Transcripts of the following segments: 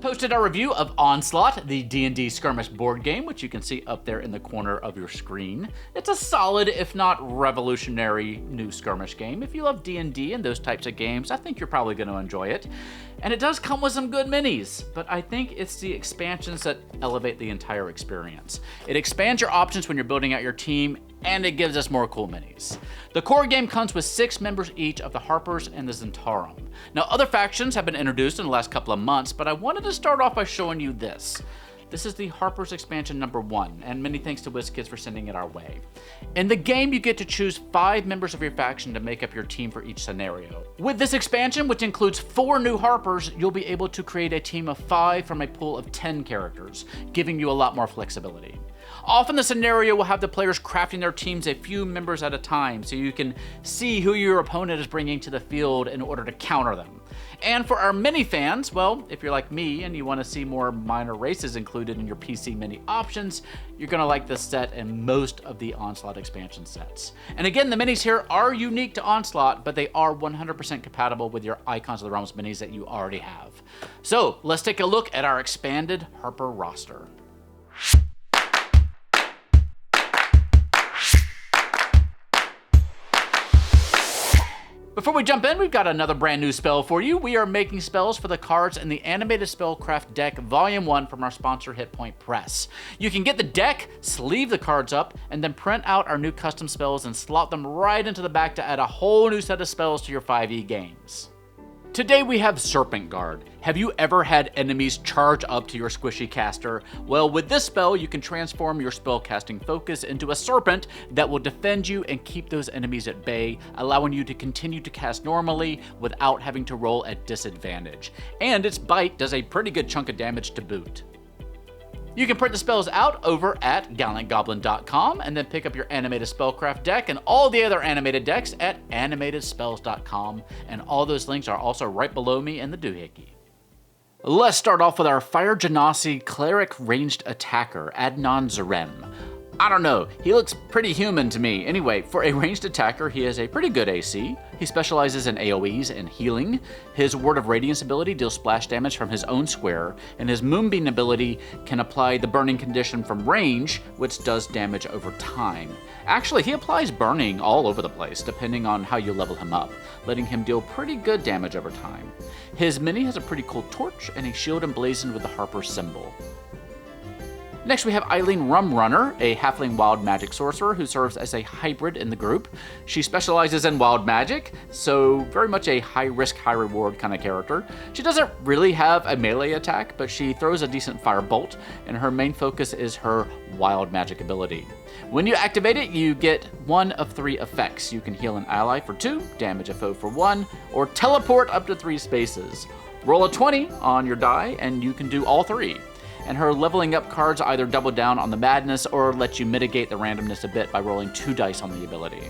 posted our review of Onslaught, the D&D skirmish board game, which you can see up there in the corner of your screen. It's a solid, if not revolutionary, new skirmish game. If you love D&D and those types of games, I think you're probably going to enjoy it. And it does come with some good minis, but I think it's the expansions that elevate the entire experience. It expands your options when you're building out your team, and it gives us more cool minis. The core game comes with 6 members each of the Harpers and the Zarehm. Now, other factions have been introduced in the last couple of months, but I wanted to start off by showing you this. This is the Harpers expansion number 1, and many thanks to WizKids for sending it our way. In the game, you get to choose 5 members of your faction to make up your team for each scenario. With this expansion, which includes 4 new Harpers, you'll be able to create a team of 5 from a pool of 10 characters, giving you a lot more flexibility. Often the scenario will have the players crafting their teams a few members at a time, so you can see who your opponent is bringing to the field in order to counter them. And for our mini fans, well, if you're like me and you want to see more minor races included in your PC mini options, you're going to like this set and most of the Onslaught expansion sets. And again, the minis here are unique to Onslaught, but they are 100% compatible with your Icons of the Realms minis that you already have. So let's take a look at our expanded Harper roster. Before we jump in, we've got another brand new spell for you. We are making spells for the cards in the Animated Spellcraft deck Volume 1 from our sponsor HitPoint Press. You can get the deck, sleeve the cards up, and then print out our new custom spells and slot them right into the back to add a whole new set of spells to your 5e games. Today we have Serpent Guard. Have you ever had enemies charge up to your squishy caster? Well, with this spell, you can transform your spellcasting focus into a serpent that will defend you and keep those enemies at bay, allowing you to continue to cast normally without having to roll at disadvantage. And its bite does a pretty good chunk of damage to boot. You can print the spells out over at gallantgoblin.com and then pick up your Animated Spellcraft deck and all the other animated decks at animatedspells.com, and all those links are also right below me in the doohickey. Let's start off with our Fire Genasi Cleric ranged attacker, Adnan Zarehm. I don't know, he looks pretty human to me. Anyway, for a ranged attacker, he has a pretty good AC. He specializes in AoEs and healing. His Word of Radiance ability deals splash damage from his own square, and his Moonbeam ability can apply the burning condition from range, which does damage over time. Actually, he applies burning all over the place, depending on how you level him up, letting him deal pretty good damage over time. His mini has a pretty cool torch and a shield emblazoned with the Harper symbol. Next, we have Eileen Rumrunner, a halfling wild magic sorcerer who serves as a hybrid in the group. She specializes in wild magic, so very much a high-risk, high-reward kind of character. She doesn't really have a melee attack, but she throws a decent firebolt, and her main focus is her wild magic ability. When you activate it, you get one of 3 effects. You can heal an ally for 2, damage a foe for 1, or teleport up to 3 spaces. Roll a 20 on your die, and you can do all 3. And her leveling up cards either double down on the madness or let you mitigate the randomness a bit by rolling 2 dice on the ability.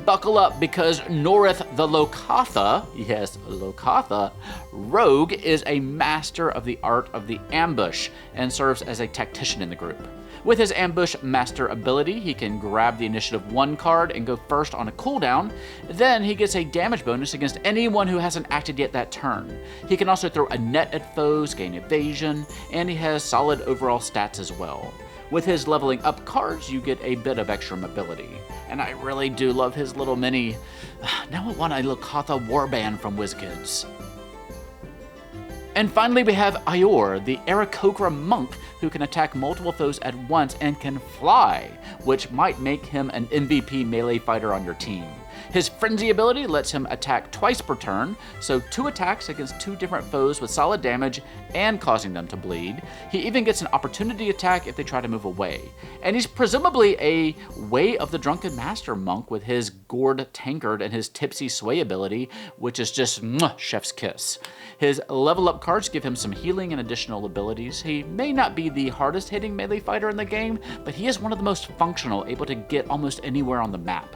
Buckle up, because Nurith the Locathah, yes, Locathah, rogue is a master of the art of the ambush and serves as a tactician in the group. With his Ambush Master ability, he can grab the Initiative 1 card and go first on a cooldown. Then he gets a damage bonus against anyone who hasn't acted yet that turn. He can also throw a net at foes, gain evasion, and he has solid overall stats as well. With his leveling up cards, you get a bit of extra mobility. And I really do love his little mini. Now I want a Locathah warband from WizKids. And finally, we have Ayur, the Aarakocra monk who can attack multiple foes at once and can fly, which might make him an MVP melee fighter on your team. His Frenzy ability lets him attack twice per turn, so 2 attacks against 2 different foes with solid damage and causing them to bleed. He even gets an opportunity attack if they try to move away. And he's presumably a Way of the Drunken Master monk with his Gourd Tankard and his Tipsy Sway ability, which is just chef's kiss. His level up cards give him some healing and additional abilities. He may not be the hardest hitting melee fighter in the game, but he is one of the most functional, able to get almost anywhere on the map.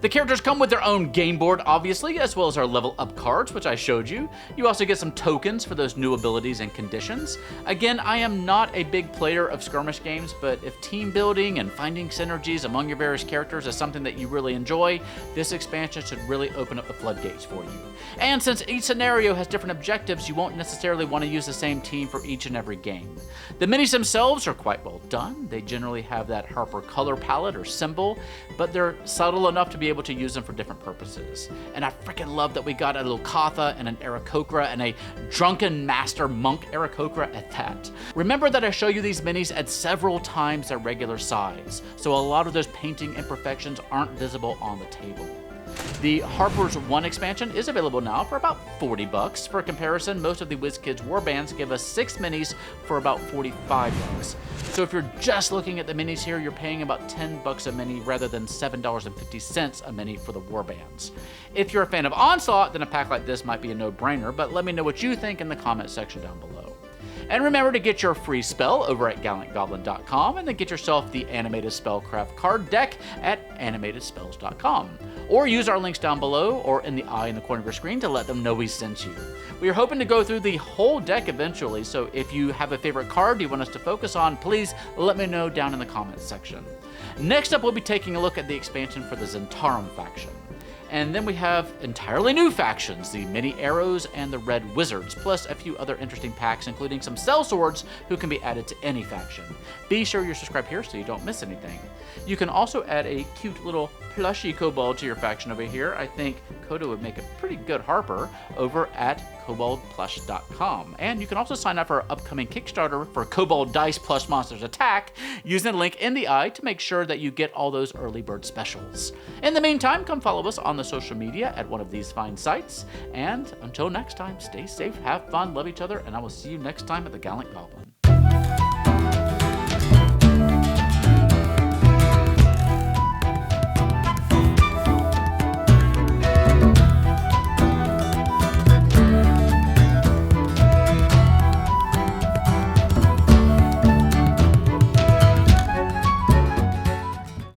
The characters come with their own game board, obviously, as well as our level up cards, which I showed you. You also get some tokens for those new abilities and conditions. Again, I am not a big player of skirmish games, but if team building and finding synergies among your various characters is something that you really enjoy, this expansion should really open up the floodgates for you. And since each scenario has different objectives, you won't necessarily want to use the same team for each and every game. The minis themselves are quite well done. They generally have that Harper color palette or symbol, but they're subtle enough to be able to use them for different purposes. And I freaking love that we got a Locathah and an Aarakocra and a drunken master monk Aarakocra at that. Remember that I show you these minis at several times their regular size, so a lot of those painting imperfections aren't visible on the table. The Harpers 1 expansion is available now for about $40. For comparison, most of the WizKids warbands give us 6 minis for about $45. So if you're just looking at the minis here, you're paying about $10 a mini rather than $7.50 a mini for the warbands. If you're a fan of Onslaught, then a pack like this might be a no-brainer, but let me know what you think in the comment section down below. And remember to get your free spell over at gallantgoblin.com, and then get yourself the animated Spellcraft card deck at animatedspells.com. Or use our links down below or in the eye in the corner of your screen to let them know we sent you. We are hoping to go through the whole deck eventually, so if you have a favorite card you want us to focus on, please let me know down in the comments section. Next up, we'll be taking a look at the expansion for the Zentarum faction. And then we have entirely new factions, the Many Arrows and the Red Wizards, plus a few other interesting packs, including some sellswords who can be added to any faction. Be sure you're subscribed here so you don't miss anything. You can also add a cute little plushy kobold to your faction over here. I think Kodo would make a pretty good Harper over at koboldplush.com. And you can also sign up for our upcoming Kickstarter for Kobold Dice Plus Monsters Attack using the link in the eye to make sure that you get all those early bird specials. In the meantime, come follow us on the social media at one of these fine sites. And until next time, stay safe, have fun, love each other, and I will see you next time at the Gallant Goblin.